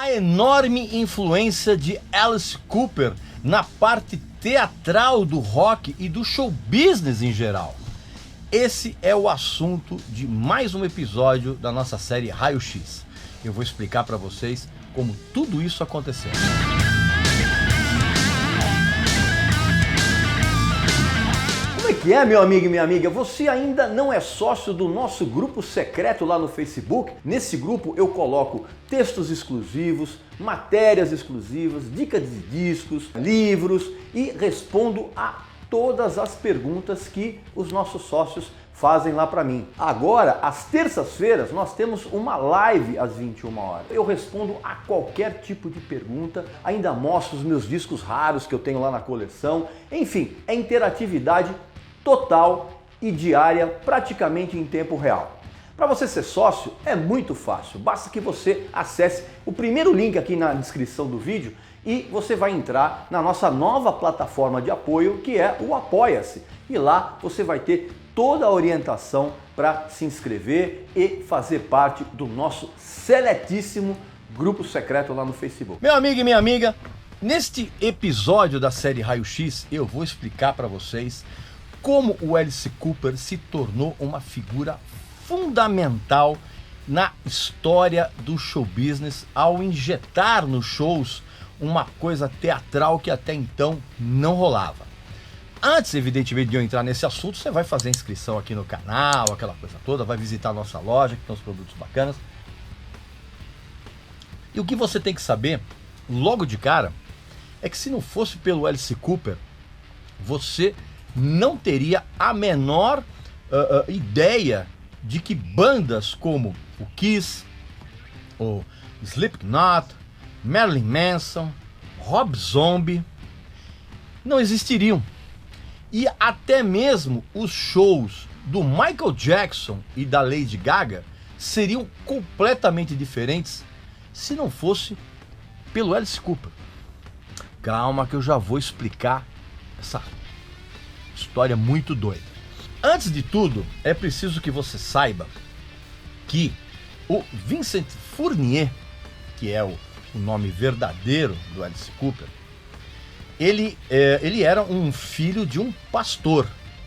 A enorme influência de Alice Cooper na parte teatral do rock e do show business em geral. Esse é o assunto de mais um episódio da nossa série Raio X. Eu vou explicar para vocês como tudo isso aconteceu. Como é que é, meu amigo e minha amiga? Você ainda não é sócio do nosso grupo secreto lá no Facebook? Nesse grupo eu coloco textos exclusivos, matérias exclusivas, dicas de discos, livros e respondo a todas as perguntas que os nossos sócios fazem lá para mim. Agora, às terças-feiras, nós temos uma live às 21 horas. Eu respondo a qualquer tipo de pergunta, ainda mostro os meus discos raros que eu tenho lá na coleção. Enfim, é interatividade total e diária, praticamente em tempo real. Para você ser sócio é muito fácil, basta que você acesse o primeiro link aqui na descrição do vídeo e você vai entrar na nossa nova plataforma de apoio, que é o Apoia-se. E lá você vai ter toda a orientação para se inscrever e fazer parte do nosso seletíssimo grupo secreto lá no Facebook. Meu amigo e minha amiga, neste episódio da série Raio X eu vou explicar para vocês como o Alice Cooper se tornou uma figura fundamental na história do show business ao injetar nos shows uma coisa teatral que até então não rolava. Antes, evidentemente, de eu entrar nesse assunto, você vai fazer inscrição aqui no canal, aquela coisa toda, vai visitar a nossa loja, que tem uns produtos bacanas. E o que você tem que saber, logo de cara, é que se não fosse pelo Alice Cooper, você não teria a menor ideia de que bandas como o Kiss, o Slipknot, Marilyn Manson, Rob Zombie não existiriam. E até mesmo os shows do Michael Jackson e da Lady Gaga seriam completamente diferentes se não fosse pelo Alice Cooper. Calma que eu já vou explicar essa história muito doida. Antes de tudo, é preciso que você saiba que o Vincent Furnier, que é o nome verdadeiro do Alice Cooper, ele era um filho de um pastor,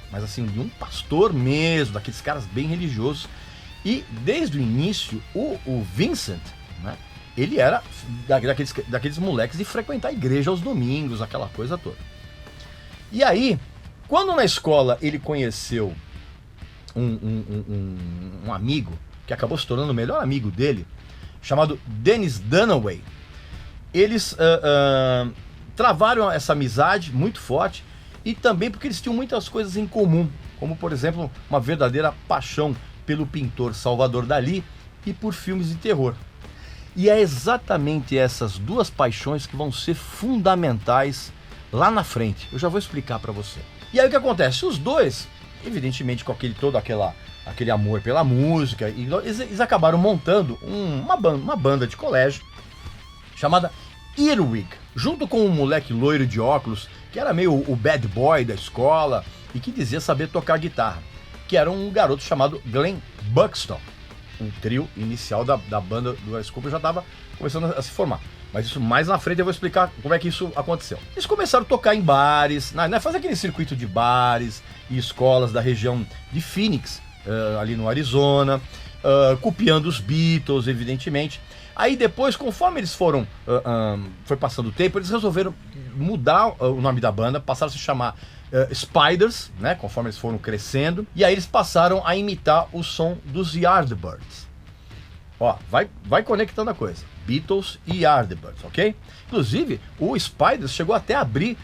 mas assim, de um pastor mesmo, daqueles caras bem religiosos. E desde o início, o Vincent, né, ele era daqueles moleques de frequentar a igreja aos domingos, aquela coisa toda. E aí, quando na escola ele conheceu um amigo, que acabou se tornando o melhor amigo dele, chamado Dennis Dunaway, eles travaram essa amizade muito forte e também porque eles tinham muitas coisas em comum, como por exemplo, uma verdadeira paixão pelo pintor Salvador Dalí e por filmes de terror. E é exatamente essas duas paixões que vão ser fundamentais lá na frente. Eu já vou explicar para você. E aí o que acontece? Os dois, evidentemente com aquele amor pela música, e eles acabaram montando uma banda de colégio chamada Earwig, junto com um moleque loiro de óculos, que era meio o bad boy da escola e que dizia saber tocar guitarra, que era um garoto chamado Glenn Buxton. O trio inicial da banda do Alice Cooper já estava começando a se formar. Mas isso mais na frente eu vou explicar como é que isso aconteceu. Eles começaram a tocar em bares, fazer aquele circuito de bares e escolas da região de Phoenix, ali no Arizona, copiando os Beatles, evidentemente. Aí depois, conforme eles foi passando o tempo, eles resolveram mudar o nome da banda, passaram a se chamar Spiders, né, conforme eles foram crescendo, e aí eles passaram a imitar o som dos Yardbirds. Ó, vai conectando a coisa. Beatles e Yardbirds, ok? Inclusive, o Spiders chegou até a abrir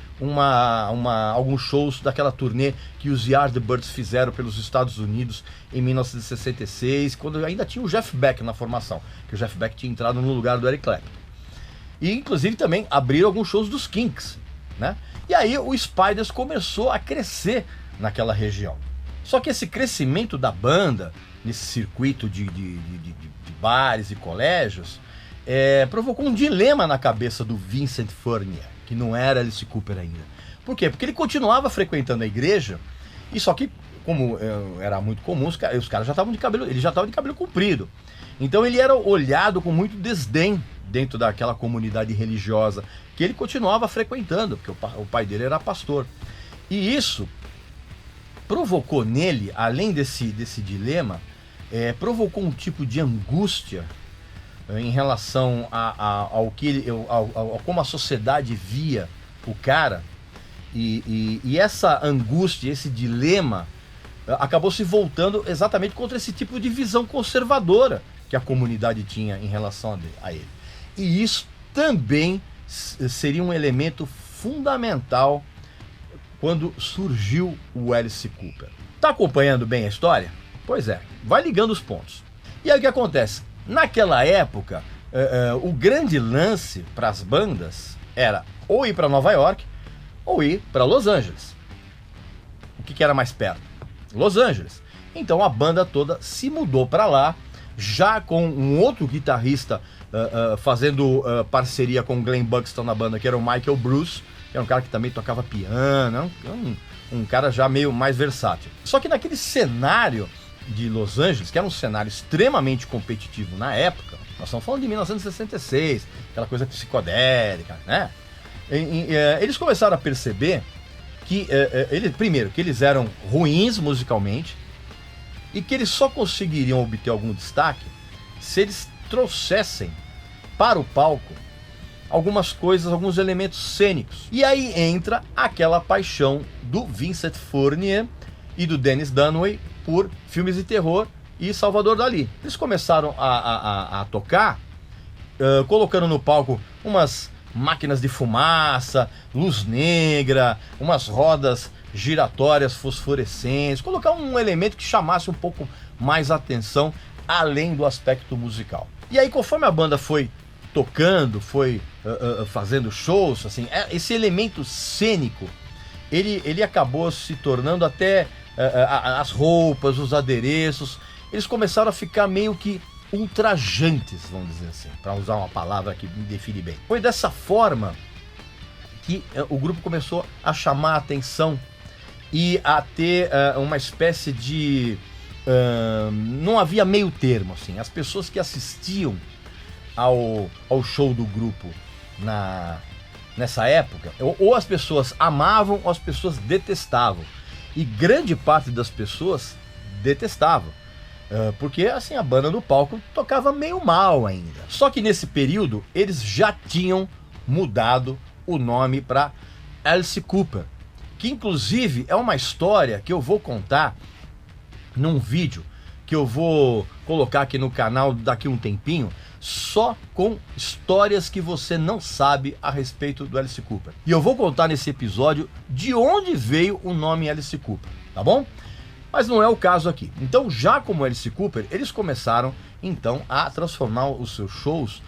alguns shows daquela turnê que os Yardbirds fizeram pelos Estados Unidos em 1966, quando ainda tinha o Jeff Beck na formação, que o Jeff Beck tinha entrado no lugar do Eric Clapton. E inclusive também abriram alguns shows dos Kinks, né? E aí o Spiders começou a crescer naquela região. Só que esse crescimento da banda, nesse circuito de bares e colégios, provocou um dilema na cabeça do Vincent Furnier, que não era Alice Cooper ainda. Por quê? Porque ele continuava frequentando a igreja, e só que, como era muito comum, os caras já estavam de cabelo, ele já estava de cabelo comprido. Então ele era olhado com muito desdém dentro daquela comunidade religiosa que ele continuava frequentando, porque o pai dele era pastor. E isso provocou nele, além desse dilema, provocou um tipo de angústia em relação ao como a sociedade via o cara, e essa angústia, esse dilema, acabou se voltando exatamente contra esse tipo de visão conservadora que a comunidade tinha em relação a ele. E isso também seria um elemento fundamental quando surgiu o Alice Cooper. Tá acompanhando bem a história? Pois é, vai ligando os pontos. E aí o que acontece? Naquela época, o grande lance para as bandas era ou ir para Nova York ou ir para Los Angeles. O que era mais perto? Los Angeles. Então a banda toda se mudou para lá, já com um outro guitarrista fazendo parceria com o Glenn Buxton na banda, que era o Michael Bruce, que era um cara que também tocava piano, um cara já meio mais versátil. Só que naquele cenário de Los Angeles, que era um cenário extremamente competitivo na época, nós estamos falando de 1966, aquela coisa psicodélica, né? Eles começaram a perceber que, primeiro, que eles eram ruins musicalmente e que eles só conseguiriam obter algum destaque se eles trouxessem para o palco algumas coisas, alguns elementos cênicos. E aí entra aquela paixão do Vincent Fournier e do Dennis Dunaway por filmes de terror e Salvador Dalí. Eles começaram a tocar, colocando no palco umas máquinas de fumaça, luz negra, umas rodas giratórias fosforescentes, colocar um elemento que chamasse um pouco mais atenção, além do aspecto musical. E aí, conforme a banda foi tocando, foi fazendo shows, assim, esse elemento cênico, ele acabou se tornando até as roupas, os adereços, eles começaram a ficar meio que ultrajantes, vamos dizer assim, para usar uma palavra que me define bem. Foi dessa forma que o grupo começou a chamar a atenção e a ter uma espécie de... não havia meio termo, assim. As pessoas que assistiam ao show do grupo nessa época, ou as pessoas amavam ou as pessoas detestavam. E grande parte das pessoas detestavam. Porque assim, a banda no palco tocava meio mal ainda. Só que nesse período eles já tinham mudado o nome para Alice Cooper, que inclusive é uma história que eu vou contar num vídeo que eu vou colocar aqui no canal daqui um tempinho, só com histórias que você não sabe a respeito do Alice Cooper. E eu vou contar nesse episódio de onde veio o nome Alice Cooper, tá bom? Mas não é o caso aqui. Então, já como Alice Cooper, eles começaram então a transformar os seus shows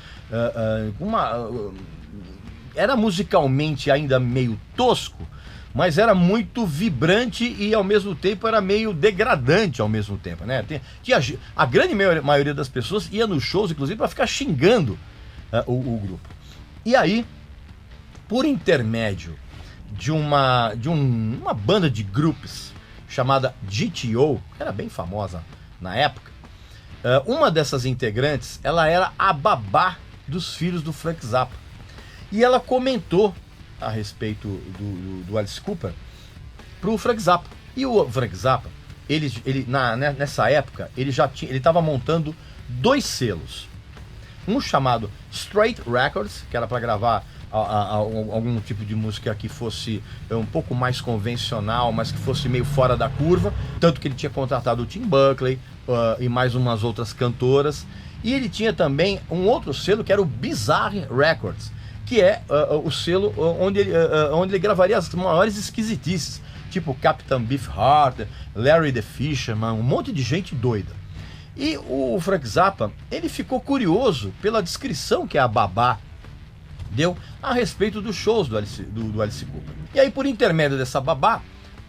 era musicalmente ainda meio tosco, mas era muito vibrante e ao mesmo tempo era meio degradante ao mesmo tempo, né? A grande maioria das pessoas ia nos shows, inclusive, para ficar xingando o grupo. E aí, por intermédio de uma banda de grupos chamada GTO, que era bem famosa na época, uma dessas integrantes, ela era a babá dos filhos do Frank Zappa. E ela comentou a respeito do Alice Cooper pro Frank Zappa. E o Frank Zappa, nessa época, ele estava montando 2 selos. Um chamado Straight Records, que era para gravar algum tipo de música que fosse um pouco mais convencional, mas que fosse meio fora da curva, tanto que ele tinha contratado o Tim Buckley e mais umas outras cantoras. E ele tinha também um outro selo que era o Bizarre Records, que é o selo onde ele gravaria as maiores esquisitices, tipo Captain Beefheart, Larry the Fisherman, um monte de gente doida. E o Frank Zappa, ele ficou curioso pela descrição que a babá deu a respeito dos shows do Alice Cooper. E aí, por intermédio dessa babá,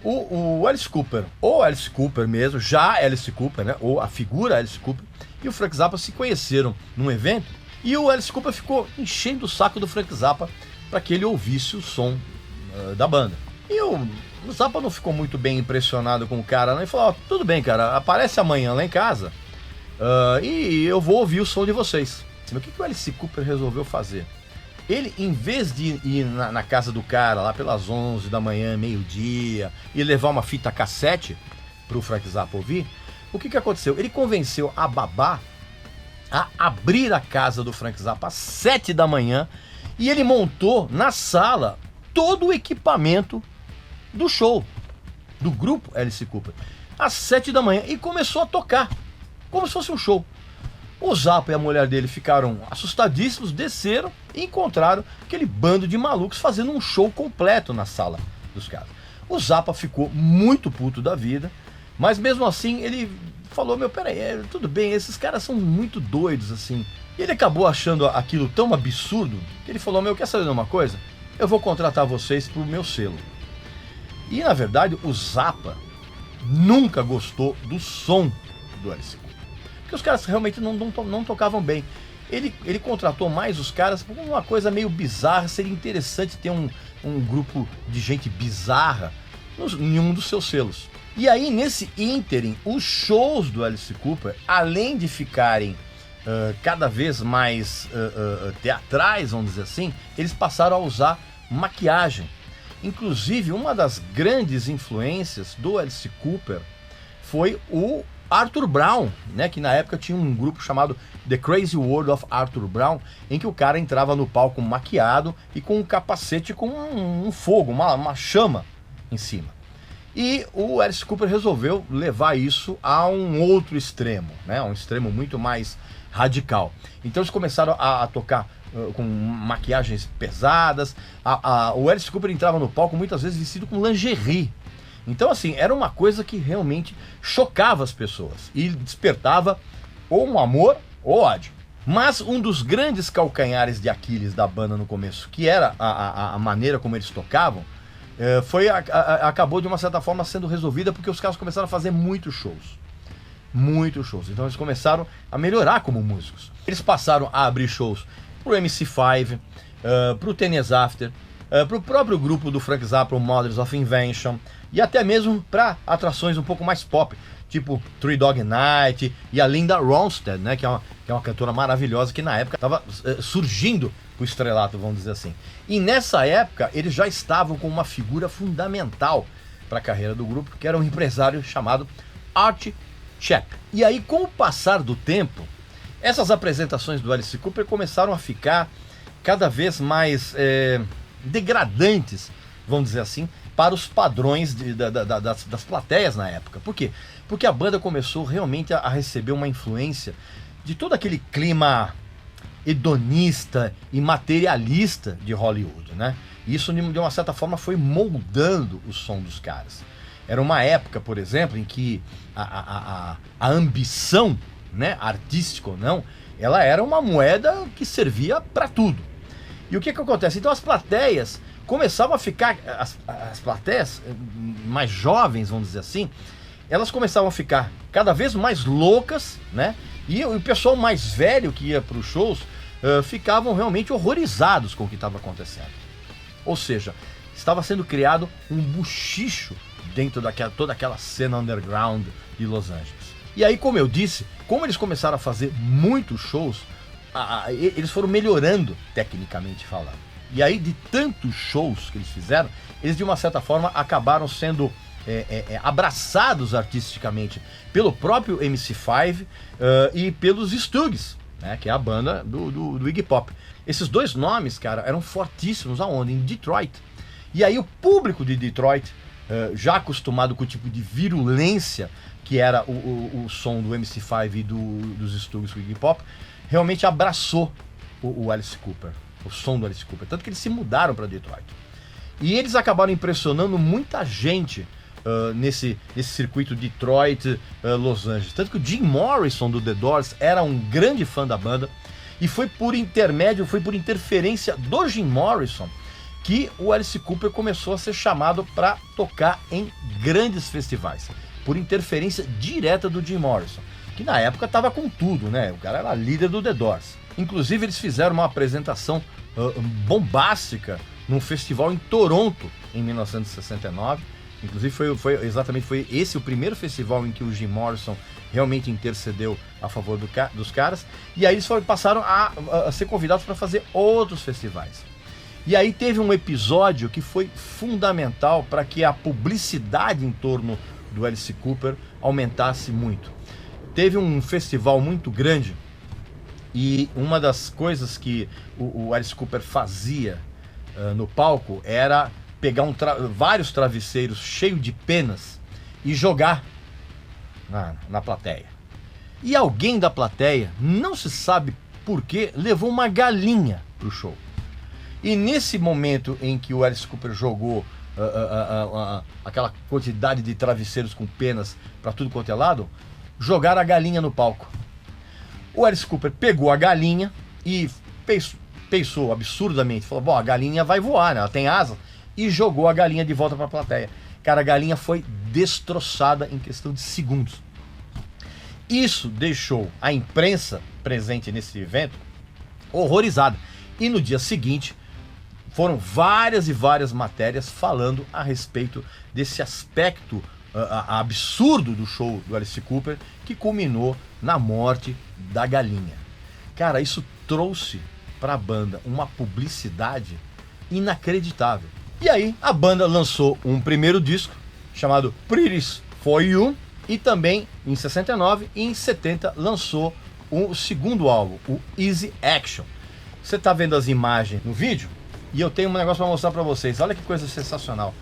o Alice Cooper, ou Alice Cooper mesmo, já Alice Cooper, né, ou a figura Alice Cooper, e o Frank Zappa se conheceram num evento, e o Alice Cooper ficou enchendo o saco do Frank Zappa para que ele ouvisse o som da banda. E o Zappa não ficou muito bem impressionado com o cara, né? Ele falou: tudo bem, cara, aparece amanhã lá em casa e eu vou ouvir o som de vocês. O que o Alice Cooper resolveu fazer? Ele, em vez de ir na casa do cara lá pelas 11 da manhã, meio-dia, e levar uma fita cassete pro Frank Zappa ouvir, o que aconteceu? Ele convenceu a babá a abrir a casa do Frank Zappa às 7 da manhã e ele montou na sala todo o equipamento do show, do grupo Alice Cooper, às 7 da manhã, e começou a tocar, como se fosse um show. O Zappa e a mulher dele ficaram assustadíssimos, desceram e encontraram aquele bando de malucos fazendo um show completo na sala dos caras. O Zappa ficou muito puto da vida, mas mesmo assim ele falou, peraí, tudo bem, esses caras são muito doidos assim. E ele acabou achando aquilo tão absurdo que ele falou, quer saber de uma coisa? Eu vou contratar vocês pro meu selo. E na verdade o Zappa nunca gostou do som do Alice Cooper, porque os caras realmente não tocavam bem. Ele contratou mais os caras por uma coisa meio bizarra. Seria interessante ter um grupo de gente bizarra em um dos seus selos. E aí, nesse ínterim, os shows do Alice Cooper, além de ficarem cada vez mais teatrais, vamos dizer assim, eles passaram a usar maquiagem. Inclusive, uma das grandes influências do Alice Cooper foi o Arthur Brown, né, que na época tinha um grupo chamado The Crazy World of Arthur Brown, em que o cara entrava no palco maquiado e com um capacete com um fogo, uma chama em cima. E o Alice Cooper resolveu levar isso a um outro extremo, né, um extremo muito mais radical. Então eles começaram a tocar com maquiagens pesadas. O Alice Cooper entrava no palco muitas vezes vestido com lingerie. Então, assim, era uma coisa que realmente chocava as pessoas e despertava ou um amor ou ódio. Mas um dos grandes calcanhares de Aquiles da banda no começo, que era a maneira como eles tocavam, acabou de uma certa forma sendo resolvida porque os caras começaram a fazer muitos shows. Muitos shows. Então eles começaram a melhorar como músicos. Eles passaram a abrir shows pro MC5, pro Tennis After, pro próprio grupo do Frank Zappa, o Mothers of Invention, e até mesmo para atrações um pouco mais pop, tipo Three Dog Night e a Linda Ronstadt, né, que é uma cantora maravilhosa que na época estava surgindo o estrelato, vamos dizer assim. E nessa época eles já estavam com uma figura fundamental para a carreira do grupo, que era um empresário chamado Art Chap. E aí, com o passar do tempo, essas apresentações do Alice Cooper começaram a ficar cada vez mais degradantes, vamos dizer assim, para os padrões das plateias na época. Por quê? Porque a banda começou realmente a receber uma influência de todo aquele clima hedonista e materialista de Hollywood, né? Isso, de uma certa forma, foi moldando o som dos caras. Era uma época, por exemplo, em que a ambição, né, artística ou não, ela era uma moeda que servia para tudo. E o que acontece? Então as plateias começavam a ficar, as plateias mais jovens, vamos dizer assim, elas começavam a ficar cada vez mais loucas, né? E o pessoal mais velho que ia para os shows ficavam realmente horrorizados com o que estava acontecendo. Ou seja, estava sendo criado um buchicho dentro toda aquela cena underground de Los Angeles. E aí, como eu disse, como eles começaram a fazer muitos shows, eles foram melhorando tecnicamente falando. E aí, de tantos shows que eles fizeram, eles de uma certa forma acabaram sendo abraçados artisticamente pelo próprio MC5 e pelos Stooges, né, que é a banda do Iggy Pop. Esses dois nomes, cara, eram fortíssimos aonde? Em Detroit. E aí o público de Detroit, já acostumado com o tipo de virulência que era o som do MC5 e dos Stooges com o Iggy Pop, realmente abraçou o Alice Cooper, o som do Alice Cooper. Tanto que eles se mudaram para Detroit. E eles acabaram impressionando muita gente nesse circuito Detroit, Los Angeles. Tanto que o Jim Morrison do The Doors era um grande fã da banda. E foi por interferência do Jim Morrison que o Alice Cooper começou a ser chamado para tocar em grandes festivais. Por interferência direta do Jim Morrison, que na época estava com tudo, né? O cara era líder do The Doors. Inclusive eles fizeram uma apresentação bombástica num festival em Toronto, em 1969, Inclusive foi esse o primeiro festival em que o Jim Morrison realmente intercedeu a favor dos caras. E aí eles passaram a ser convidados para fazer outros festivais. E aí teve um episódio que foi fundamental para que a publicidade em torno do Alice Cooper aumentasse muito. Teve um festival muito grande e uma das coisas que o Alice Cooper fazia no palco era pegar vários travesseiros cheios de penas e jogar na plateia. E alguém da plateia, não se sabe por que, levou uma galinha pro show. E nesse momento em que o Alice Cooper jogou aquela quantidade de travesseiros com penas para tudo quanto é lado, jogaram a galinha no palco. O Alice Cooper pegou a galinha e pensou absurdamente, falou, bom, a galinha vai voar, né? Ela tem asa, e jogou a galinha de volta para a plateia. Cara, a galinha foi destroçada em questão de segundos. Isso deixou a imprensa presente nesse evento horrorizada. E no dia seguinte, foram várias e várias matérias falando a respeito desse aspecto absurdo do show do Alice Cooper, que culminou na morte da galinha. Cara, isso trouxe para a banda uma publicidade inacreditável. E aí a banda lançou um primeiro disco chamado Pretty For You, e também em 69 e em 70 lançou o segundo álbum, o Easy Action. Você tá vendo as imagens no vídeo? E eu tenho um negócio para mostrar para vocês. Olha que coisa sensacional.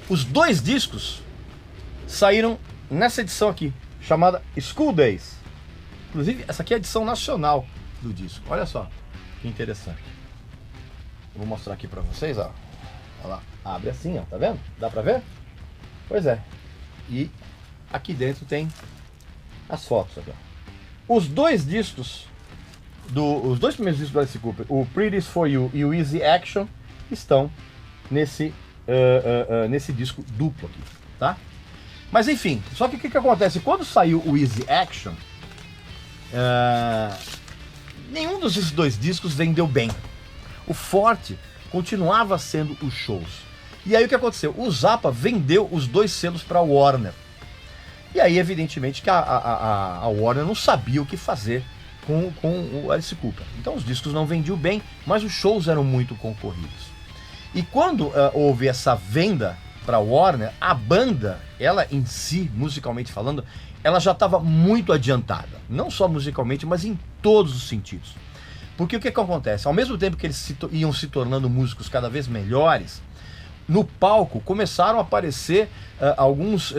Os dois discos saíram nessa edição aqui, chamada School Days. Inclusive, essa aqui é a edição nacional do disco. Olha só, que interessante. Eu vou mostrar aqui para vocês, ó. Olha lá, abre assim, ó, tá vendo? Dá pra ver? Pois é. E aqui dentro tem as fotos aqui, ó. Os dois discos, os dois primeiros discos do Alice Cooper, o Pretty For You e o Easy Action, estão nesse disco duplo aqui, tá? Mas enfim, só que o que acontece? Quando saiu o Easy Action, nenhum desses dois discos vendeu bem. O forte continuava sendo os shows. E aí o que aconteceu? O Zappa vendeu os dois selos para a Warner. E aí evidentemente que a Warner não sabia o que fazer com o Alice Cooper. Então os discos não vendiam bem, mas os shows eram muito concorridos. E quando houve essa venda para a Warner, a banda, ela em si, musicalmente falando, ela já estava muito adiantada. Não só musicalmente, mas em todos os sentidos. Porque o que acontece? Ao mesmo tempo que eles iam se tornando músicos cada vez melhores, no palco começaram a aparecer alguns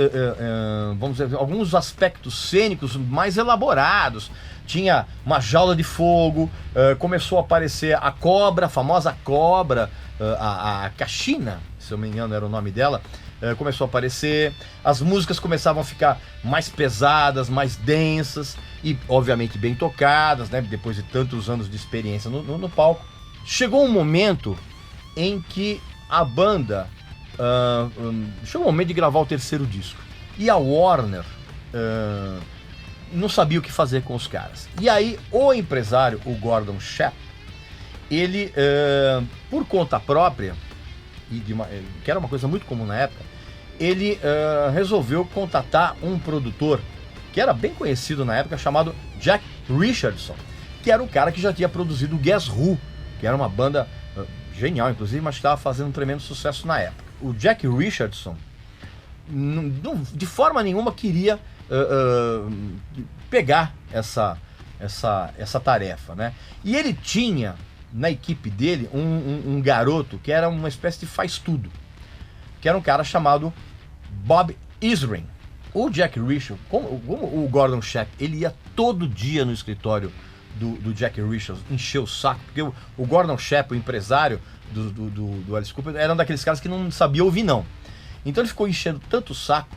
aspectos cênicos mais elaborados. Tinha uma jaula de fogo, começou a aparecer a cobra, a famosa cobra, a Kachina, se eu não me engano era o nome dela, começou a aparecer. As músicas começavam a ficar mais pesadas, mais densas e obviamente bem tocadas, né? Depois de tantos anos de experiência no palco. Chegou um momento em que a banda chegou o momento de gravar o terceiro disco. E a Warner não sabia o que fazer com os caras. E aí o empresário, o Gordon Shepp, ele, por conta própria, que era uma coisa muito comum na época, ele resolveu contatar um produtor que era bem conhecido na época, chamado Jack Richardson, que era o cara que já tinha produzido o Guess Who, que era uma banda genial, inclusive, mas que estava fazendo um tremendo sucesso na época. O Jack Richardson, de forma nenhuma, queria pegar essa tarefa, né? E ele tinha na equipe dele um garoto que era uma espécie de faz-tudo, que era um cara chamado Bob Ezrin. O Jack Richardson, como o Gordon Shepp, ele ia todo dia no escritório do Jack Richardson encher o saco, porque o Gordon Shepp, o empresário do Alice Cooper, era um daqueles caras que não sabia ouvir não. Então ele ficou enchendo tanto o saco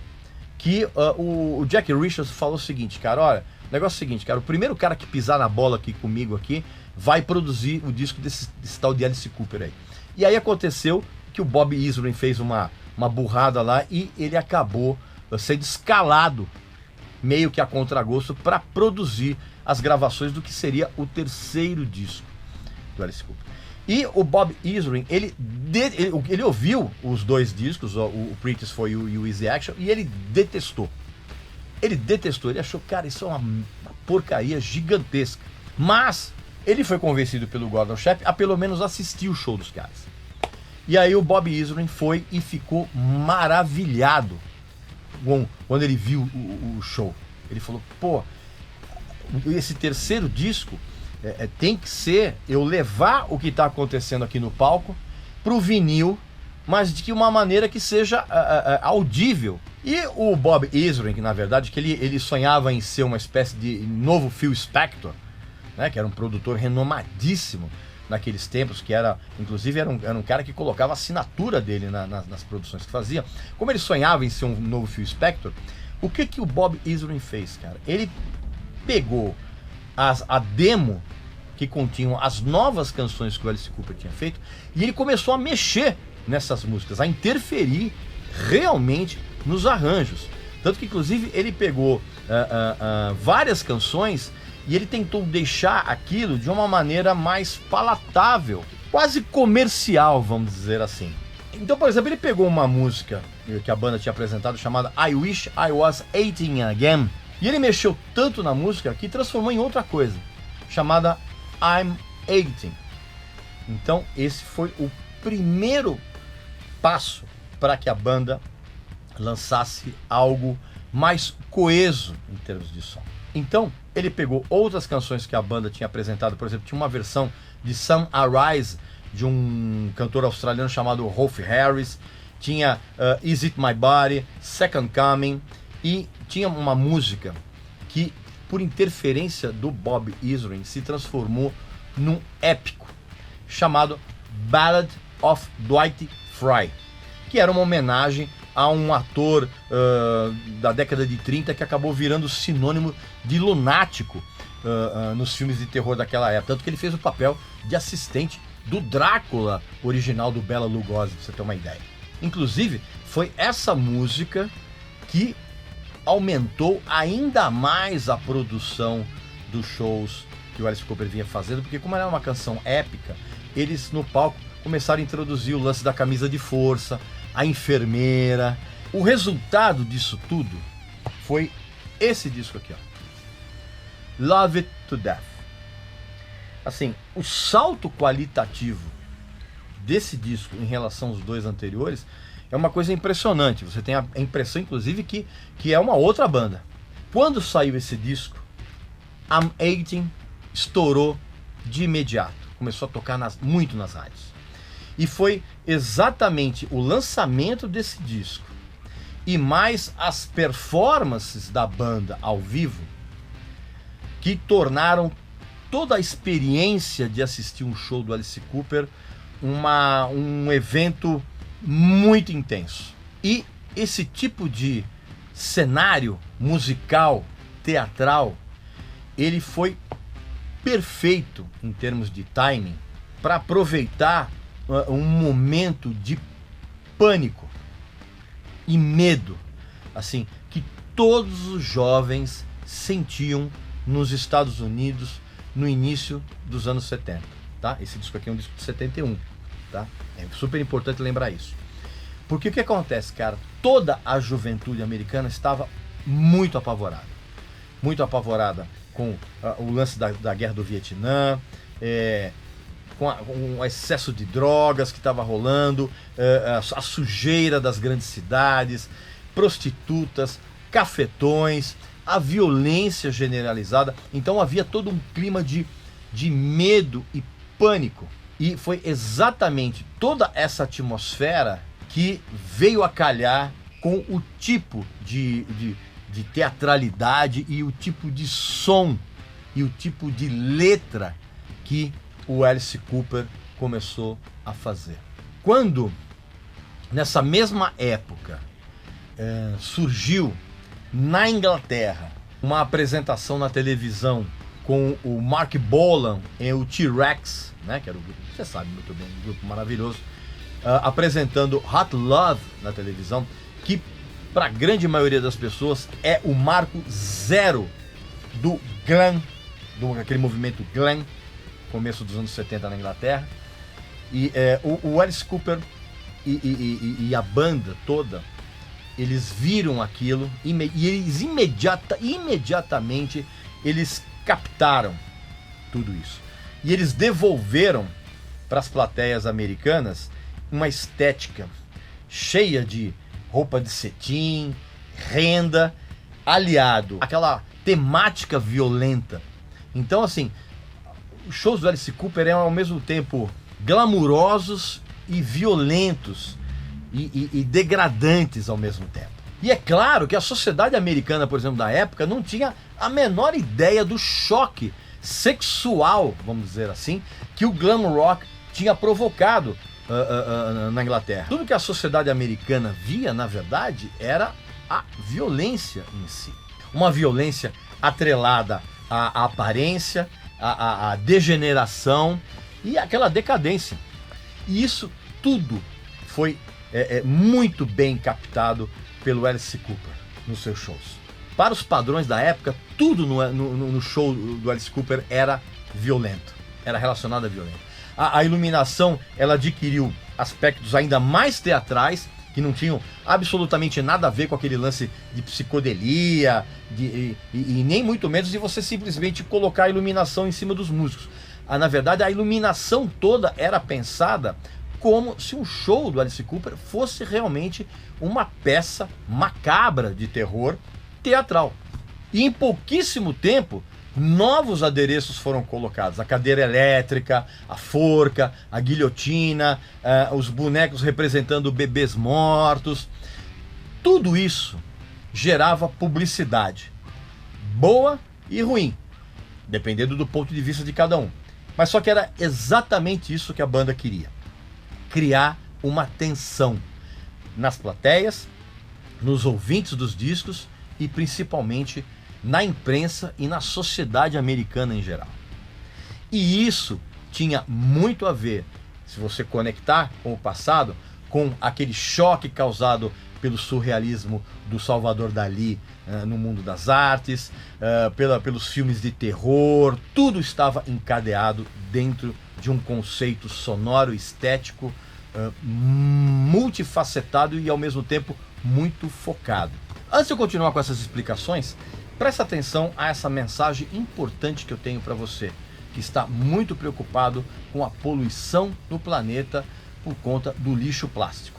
que o Jack Richardson falou o seguinte, cara, olha, o negócio é o seguinte, cara, o primeiro cara que pisar na bola aqui comigo aqui vai produzir o disco desse tal de Alice Cooper aí. E aí aconteceu que o Bob Ezrin fez uma burrada lá e ele acabou sendo escalado meio que a contragosto para produzir as gravações do que seria o terceiro disco do Alice Cooper. E o Bob Ezrin, ele ele ouviu os dois discos, o Prettiest For You e o Easy Action, e ele detestou. Ele achou, cara, isso é uma porcaria gigantesca. Mas ele foi convencido pelo Gordon Shepp a pelo menos assistir o show dos caras. E aí o Bob Ezrin foi e ficou maravilhado quando ele viu o show. Ele falou, pô, esse terceiro disco tem que ser eu levar o que está acontecendo aqui no palco pro vinil, mas de uma maneira que seja audível. E o Bob Ezrin, que na verdade que ele sonhava em ser uma espécie de novo Phil Spector, né, que era um produtor renomadíssimo naqueles tempos, que inclusive era um cara que colocava a assinatura dele nas produções que fazia. Como ele sonhava em ser um novo Phil Spector, o que o Bob Ezrin fez, cara? Ele pegou a demo que continham as novas canções que o Alice Cooper tinha feito e ele começou a mexer nessas músicas, a interferir realmente nos arranjos. Tanto que inclusive ele pegou várias canções e ele tentou deixar aquilo de uma maneira mais palatável, quase comercial, vamos dizer assim. Então, por exemplo, ele pegou uma música que a banda tinha apresentado chamada I Wish I Was 18 Again, e ele mexeu tanto na música que transformou em outra coisa, chamada I'm 18. Então, esse foi o primeiro passo para que a banda lançasse algo mais coeso em termos de som. Então, ele pegou outras canções que a banda tinha apresentado, por exemplo, tinha uma versão de Some Arise, de um cantor australiano chamado Rolf Harris, tinha Is It My Body, Second Coming, e tinha uma música que, por interferência do Bob Ezrin, se transformou num épico, chamado Ballad of Dwight Frye, que era uma homenagem a um ator da década de 30 que acabou virando sinônimo de lunático nos filmes de terror daquela época. Tanto que ele fez o papel de assistente do Drácula original do Bela Lugosi, pra você ter uma ideia. Inclusive, foi essa música que aumentou ainda mais a produção dos shows que o Alice Cooper vinha fazendo, porque como era uma canção épica, eles no palco começaram a introduzir o lance da camisa de força, a enfermeira. O resultado disso tudo foi esse disco aqui, ó, Love It to Death. Assim, o salto qualitativo desse disco em relação aos dois anteriores é uma coisa impressionante. Você tem a impressão, inclusive, que é uma outra banda. Quando saiu esse disco, I'm 18 estourou de imediato. Começou a tocar muito nas rádios. E foi exatamente o lançamento desse disco e mais as performances da banda ao vivo que tornaram toda a experiência de assistir um show do Alice Cooper um evento muito intenso. E esse tipo de cenário musical, teatral, ele foi perfeito em termos de timing para aproveitar um momento de pânico e medo, assim, que todos os jovens sentiam nos Estados Unidos no início dos anos 70, tá? Esse disco aqui é um disco de 71, tá? É super importante lembrar isso. Porque o que acontece, cara? Toda a juventude americana estava muito apavorada com o lance da guerra do Vietnã, com o excesso de drogas que estava rolando, a sujeira das grandes cidades, prostitutas, cafetões, a violência generalizada. Então havia todo um clima de medo e pânico. E foi exatamente toda essa atmosfera que veio a calhar com o tipo de teatralidade e o tipo de som e o tipo de letra que o Alice Cooper começou a fazer. Quando, nessa mesma época, surgiu na Inglaterra uma apresentação na televisão com o Mark Bolan e o T-Rex, né, que era o grupo, você sabe muito bem, um grupo maravilhoso, apresentando Hot Love na televisão, que para a grande maioria das pessoas é o marco zero do glam, aquele movimento glam, começo dos anos 70 na Inglaterra. O Alice Cooper e a banda toda, eles viram aquilo e eles imediatamente eles captaram tudo isso. E eles devolveram para as plateias americanas uma estética cheia de roupa de cetim, renda, aliado àquela temática violenta. Então, assim, os shows do Alice Cooper eram ao mesmo tempo glamurosos e violentos e degradantes ao mesmo tempo. E é claro que a sociedade americana, por exemplo, da época, não tinha a menor ideia do choque sexual, vamos dizer assim, que o glam rock tinha provocado na Inglaterra. Tudo que a sociedade americana via, na verdade, era a violência em si. Uma violência atrelada à aparência, à degeneração e àquela decadência. E isso tudo foi muito bem captado pelo Alice Cooper nos seus shows. Para os padrões da época, tudo no show do Alice Cooper era violento, era relacionado a violência. A iluminação, ela adquiriu aspectos ainda mais teatrais, que não tinham absolutamente nada a ver com aquele lance de psicodelia, e nem muito menos de você simplesmente colocar a iluminação em cima dos músicos. Na verdade, a iluminação toda era pensada como se um show do Alice Cooper fosse realmente uma peça macabra de terror teatral. E em pouquíssimo tempo, novos adereços foram colocados. A cadeira elétrica, a forca, a guilhotina, os bonecos representando bebês mortos. Tudo isso gerava publicidade, boa e ruim, dependendo do ponto de vista de cada um. Mas só que era exatamente isso que a banda queria: criar uma tensão nas plateias, nos ouvintes dos discos e principalmente na imprensa e na sociedade americana em geral. E isso tinha muito a ver, se você conectar com o passado, com aquele choque causado pelo surrealismo do Salvador Dalí no mundo das artes, pelos filmes de terror. Tudo estava encadeado dentro de um conceito sonoro, estético, multifacetado e ao mesmo tempo muito focado. Antes de eu continuar com essas explicações, presta atenção a essa mensagem importante que eu tenho para você, que está muito preocupado com a poluição do planeta por conta do lixo plástico.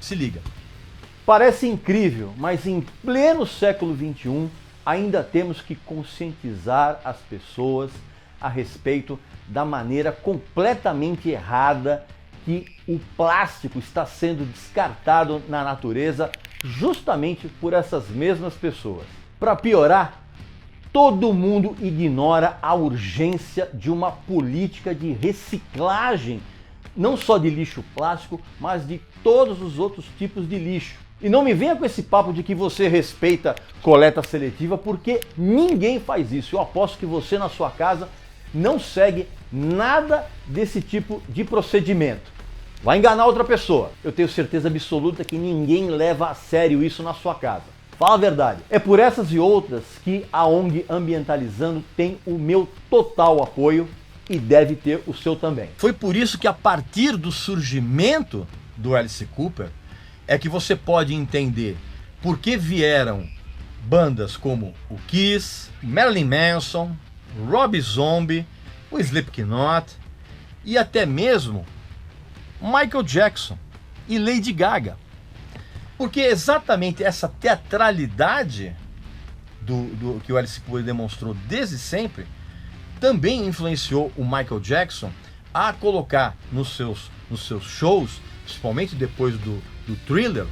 Se liga. Parece incrível, mas em pleno século XXI ainda temos que conscientizar as pessoas a respeito da maneira completamente errada que o plástico está sendo descartado na natureza justamente por essas mesmas pessoas. Para piorar, todo mundo ignora a urgência de uma política de reciclagem, não só de lixo plástico, mas de todos os outros tipos de lixo. E não me venha com esse papo de que você respeita coleta seletiva, porque ninguém faz isso. Eu aposto que você na sua casa não segue nada desse tipo de procedimento. Vai enganar outra pessoa. Eu tenho certeza absoluta que ninguém leva a sério isso na sua casa. Fala a verdade. É por essas e outras que a ONG Ambientalizando tem o meu total apoio e deve ter o seu também. Foi por isso que a partir do surgimento do Alice Cooper é que você pode entender por que vieram bandas como o Kiss, Marilyn Manson, Rob Zombie, o Slipknot e até mesmo Michael Jackson e Lady Gaga. Porque exatamente essa teatralidade do que o Alice Cooper demonstrou desde sempre também influenciou o Michael Jackson a colocar nos seus shows, principalmente depois do Thriller,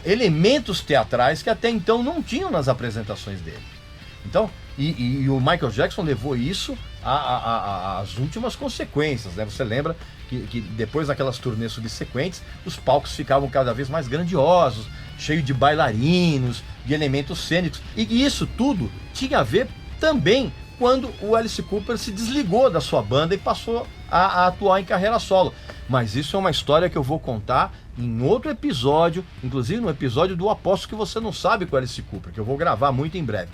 elementos teatrais que até então não tinham nas apresentações dele. Então, e o Michael Jackson levou isso às últimas consequências, né? Você lembra que depois daquelas turnês subsequentes, os palcos ficavam cada vez mais grandiosos, cheios de bailarinos, de elementos cênicos. E isso tudo tinha a ver também quando o Alice Cooper se desligou da sua banda e passou a atuar em carreira solo. Mas isso é uma história que eu vou contar em outro episódio, inclusive no episódio do Aposto que Você Não Sabe com o Alice Cooper, que eu vou gravar muito em breve.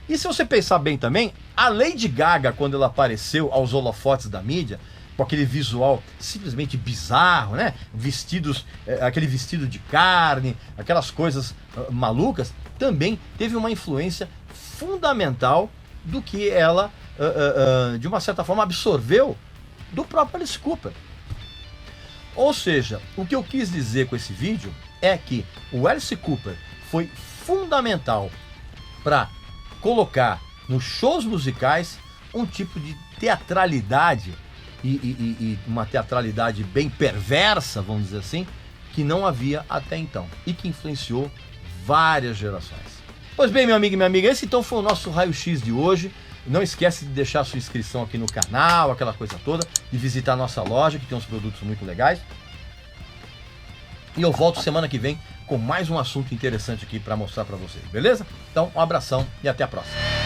E se você pensar bem também, a Lady Gaga, quando ela apareceu aos holofotes da mídia, com aquele visual simplesmente bizarro, né? Vestidos, aquele vestido de carne, aquelas coisas malucas, também teve uma influência fundamental do que ela, de uma certa forma, absorveu do próprio Alice Cooper. Ou seja, o que eu quis dizer com esse vídeo é que o Alice Cooper foi fundamental para colocar nos shows musicais um tipo de teatralidade e uma teatralidade bem perversa, vamos dizer assim, que não havia até então e que influenciou várias gerações. Pois bem, meu amigo e minha amiga, esse então foi o nosso raio-x de hoje. Não esquece de deixar sua inscrição aqui no canal, aquela coisa toda, de visitar a nossa loja, que tem uns produtos muito legais. E eu volto semana que vem com mais um assunto interessante aqui para mostrar para vocês, beleza? Então, um abração e até a próxima.